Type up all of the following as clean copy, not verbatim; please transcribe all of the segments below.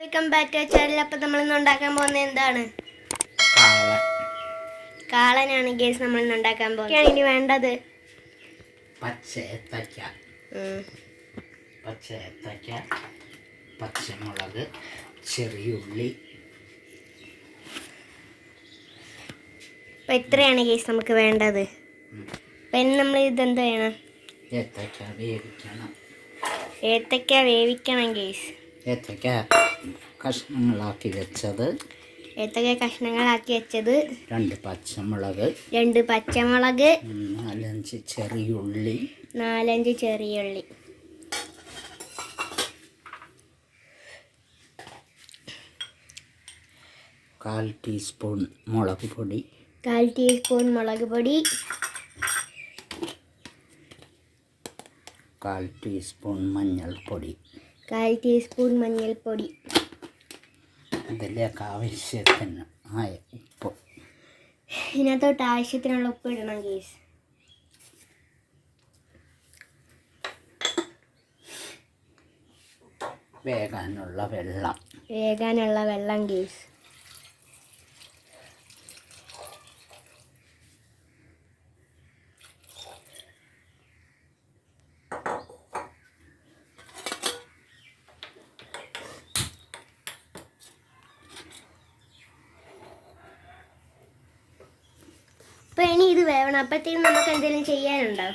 Welcome back to channel. അപ്പോൾ നമ്മളിന്ന് ഉണ്ടാക്കാൻ പോകുന്നത് എന്താണ്? കാളനാണ് ഗേസ് നമ്മളിന്ന് ഉണ്ടാക്കാൻ പോകുന്നത്. ഇനി വേണ്ടത് പച്ച ഏത്തയ്ക്ക, പച്ചമുളക്, ചെറിയുള്ളി. അപ്പോൾ ഇത്രയാണ് ഗേസ് നമുക്ക് വേണ്ടത്. അപ്പം ഇനി നമ്മൾ ഇതെന്ത് ചെയ്യണം? ഏത്തയ്ക്ക വേവിക്കണം ഗേസ്. ഏത്തയ്ക്ക കഷ്ണങ്ങളാക്കി വെച്ചത്, 2 പച്ചമുളക്, 4-5 ചെറിയുള്ളി, 4-5 ചെറിയുള്ളി, കാൽ ടീസ്പൂൺ മുളക് പൊടി, 1/4 ടീസ്പൂൺ മുളക് പൊടി, 1/4 ടീസ്പൂൺ മഞ്ഞൾപ്പൊടി, 1/4 ടീസ്പൂൺ മഞ്ഞൾപ്പൊടി. ഇതിലേക്ക് ആവശ്യത്തിന് ആയ ഉപ്പ്. ഇതിനകത്തോട്ട് ആവശ്യത്തിനുള്ള ഉപ്പ് ഇടണം ഗേസ്. വേകാനുള്ള വെള്ളം ഗേസ്. അപ്പോൾ ഇനി ഇത് വേവണം. അപ്പോഴത്തേക്കും നമുക്ക് എന്തെങ്കിലും ചെയ്യാനുണ്ടോ?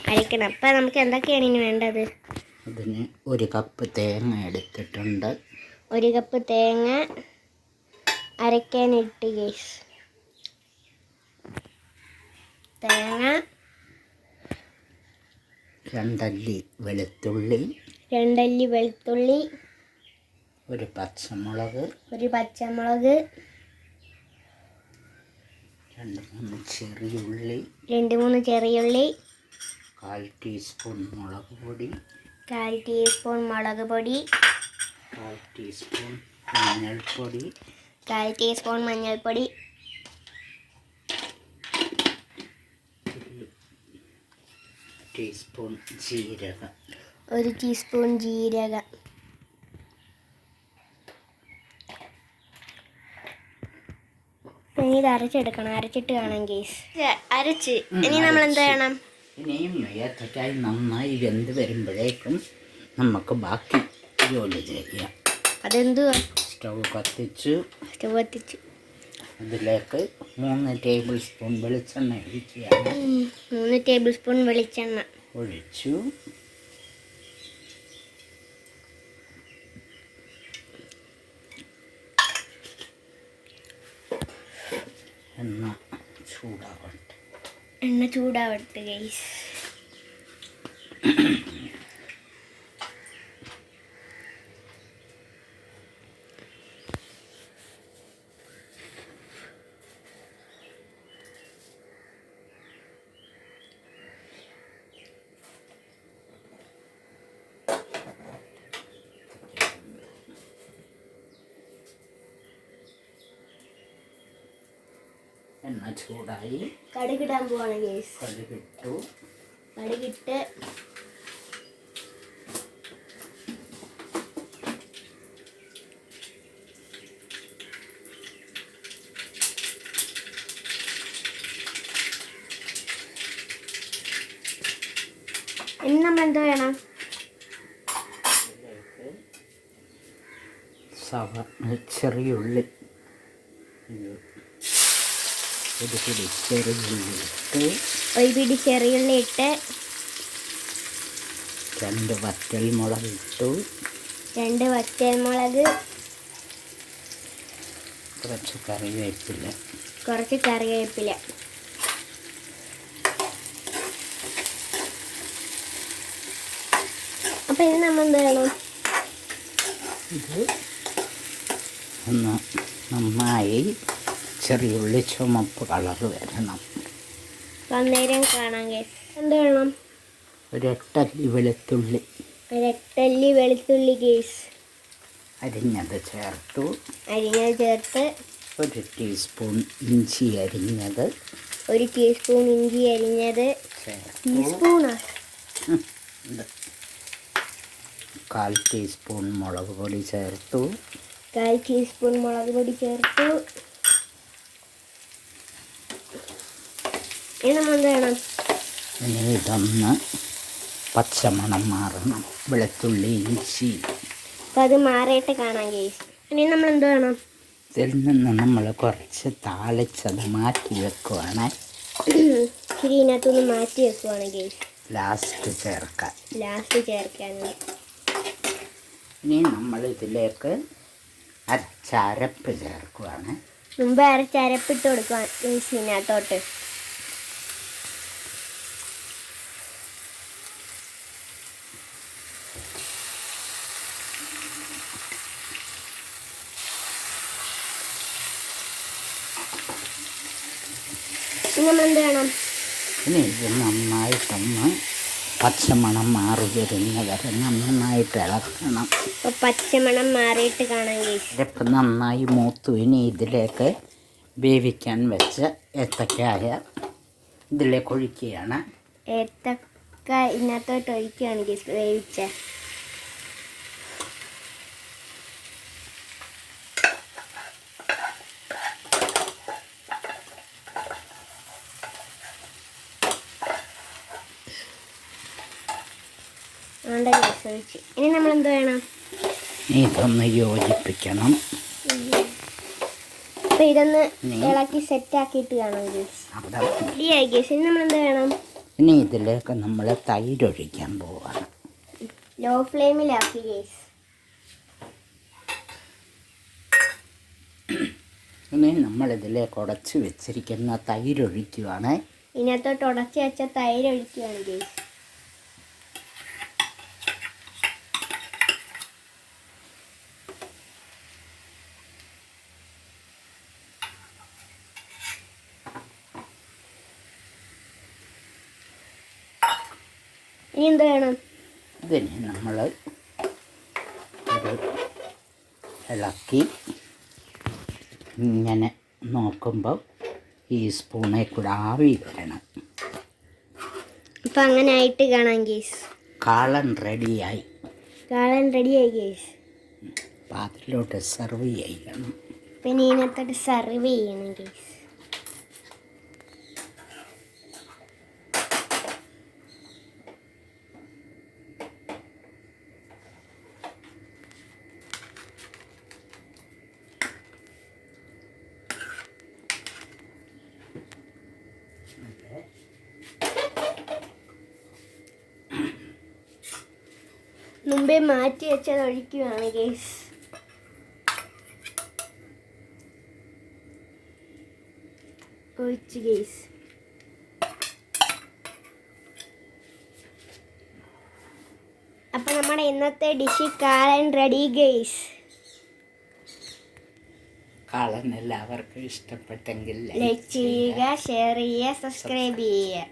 അരക്കണം. അപ്പം നമുക്ക് എന്തൊക്കെയാണ് ഇനി വേണ്ടത്? അതിന് 1 കപ്പ് തേങ്ങ എടുത്തിട്ടുണ്ട്. 1 കപ്പ് തേങ്ങ അരയ്ക്കാനിട്ട് ഗേസ്. തേങ്ങ, 2 അല്ലി വെളുത്തുള്ളി, 2 അല്ലി വെളുത്തുള്ളി, 1 പച്ചമുളക്, 1 പച്ചമുളക്, 2-3 ചെറിയുള്ളി, 2-3 ചെറിയുള്ളി, 1/4 ടീസ്പൂൺ മുളക് പൊടി, 1/4 ടീസ്പൂൺ മുളക് പൊടി, 1/4 ടീസ്പൂൺ മഞ്ഞൾപ്പൊടി, 1/4 ടീസ്പൂൺ മഞ്ഞൾപ്പൊടി, 1 ടീസ്പൂൺ ജീരകം, 1 ടീസ്പൂൺ ജീരകം. ഇനി ഇത് അരച്ചെടുക്കണം. അരച്ചിട്ട് കാണാം ഗേസ്. അരച്ച് ഇനി നമ്മൾ എന്ത് ചെയ്യണം? ഇനിയും ഏത്തക്കായി നന്നായി വെന്ത് വരുമ്പോഴേക്കും നമുക്ക് ബാക്കി ജോലി ചെയ്യാം. അതെന്തുവാ? സ്റ്റവ് കത്തിച്ചു. അതിലേക്ക് 3 ടേബിൾ സ്പൂൺ വെളിച്ചെണ്ണ ഒഴിക്കുകയാണ്. 3 ടേബിൾ സ്പൂൺ വെളിച്ചെണ്ണ ഒഴിച്ചു. എണ്ണ ചൂടാവട്ടെ ഗൈസ്. എണ്ണ ചൂടായി. കടുകിടാൻ പോവാണ് ഗൈസ്. കടുകിട്ടു. കടുകിട്ട് ഇനി നമ്മൾ എന്തോ വേണം? ചെറിയുള്ളി, 1 പിടി ചെറിയുള്ളി ഇട്ട്, 2 വറ്റൽമുളക് ഇട്ടു, 2 വറ്റൽമുളക്, കുറച്ച് കറിവേപ്പില. അപ്പം ഇത് നമ്മൾ എന്ത് വേണം? ഇത് ഒന്ന് നന്നായി ചെറിയുള്ളി ചുമപ്പ് കളർ വരണം. അന്നേരം കാണാം ഗൈസ്. എന്ത് വേണം? 8 അല്ലി വെളുത്തുള്ളി, 8 അല്ലി വെളുത്തുള്ളി ഗൈസ്. അരിഞ്ഞത് ചേർത്തു. 1 ടീസ്പൂൺ ഇഞ്ചി അരിഞ്ഞത്, 1 ടീസ്പൂൺ ഇഞ്ചി അരിഞ്ഞത്. ചേർത്തു. ടീസ്പൂണാ? 1/4 ടീസ്പൂൺ മുളക് പൊടി ചേർത്തു. 1/4 ടീസ്പൂൺ മുളക് പൊടി ചേർത്തു. ഇനി നമ്മൾ എന്ത് വേണം? ഇനി ഇതൊന്ന് പച്ചമണം മാറണം. വെളുത്തുള്ളി ഇഞ്ചി അപ്പം അത് മാറിയിട്ട് കാണാം ഗൈസ്. ഇനി നമ്മൾ എന്ത് വേണം? ഇതിൽ നിന്ന് നമ്മൾ കുറച്ച് താളിച്ചത് മാറ്റി വെക്കുവാണ്. ഇച്ചിരി ഇതിനകത്തൊന്ന് മാറ്റി വെക്കുവാണ് ഗൈസ്. ലാസ്റ്റ് ചേർക്കാൻ. ഇനി നമ്മൾ ഇതിലേക്ക് അരച്ചരപ്പ് ചേർക്കുവാണ്. മുമ്പ് അരച്ചരപ്പിട്ട് കൊടുക്കുക ഗൈസ് ഇതിനകത്തോട്ട്. ഇനി നമ്മൾ എന്ത് വേണം? ഇനി ഇത് നന്നായിട്ടൊന്ന് പച്ചമണം മാറി വരുന്ന വരെ നന്നായിട്ട് ഇളക്കണം. അപ്പോൾ പച്ചമണം മാറിയിട്ട് കാണാൻ ഗൈസ്. ഇപ്പം നന്നായി മൂത്തു. ഇനി ഇതിലേക്ക് വേവിക്കാൻ വെച്ച ഏത്തക്കായ ഇതിലേക്ക് ഒഴിക്കുകയാണ്. ഏത്തക്ക ഇതിനകത്തോട്ട് ഒഴിക്കുകയാണ് ഗൈസ്, വേവിച്ച. ഇനി നമ്മൾ എന്ത് വേണം? ഇതൊന്ന് യോജിപ്പിക്കണം. അപ്പം ഇതൊന്ന് ഇളക്കി സെറ്റാക്കിയിട്ട് കാണാം ഗൈസ്. റെഡിയായി ഗൈസ്. ഇനി നമ്മൾ എന്ത് വേണം? ഇനി ഇതിലേക്ക് നമ്മൾ തൈരൊഴിക്കാൻ പോവാണ്. ലോ ഫ്ലെയിമിലാക്കി ഗൈസ്. ഇനി നമ്മളിതിലേക്ക് ഉടച്ച് വെച്ചിരിക്കുന്ന തൈരൊഴിക്കുവാണ്. ഇതിനകത്തോട്ട് ഉടച്ച് വെച്ച തൈര് ഒഴിക്കുകയാണ് ഗൈസ്. ഇനി എന്ത് വേണം? ഇതിനെ നമ്മൾ ഒരു ഇളക്കി ഇങ്ങനെ നോക്കുമ്പോൾ ഈ സ്പൂണിൽ കൂടെ ആവി വരണം. അപ്പം അങ്ങനെ ആയിട്ട് കാണാം ഗൈസ്. കാളൻ റെഡിയായി ഗൈസ്. അപ്പം അതിലോട്ട് സെർവ് ചെയ്യണം. പിന്നെ ഇതിനകത്തോട്ട് സെർവ് ചെയ്യണം ഗൈസ്. മുമ്പേ മാറ്റി വെച്ചത് ഒഴിക്കുകയാണ് ഗൈസ്. ഒഴിച്ച് ഗൈസ്. അപ്പം നമ്മുടെ ഇന്നത്തെ ഡിഷ് കാളൻ റെഡി ഗൈസ്. കാളൻ എല്ലാവർക്കും ഇഷ്ടപ്പെട്ടെങ്കിൽ ലൈക്ക് ചെയ്യുക, ഷെയർ ചെയ്യുക, സബ്സ്ക്രൈബ് ചെയ്യുക.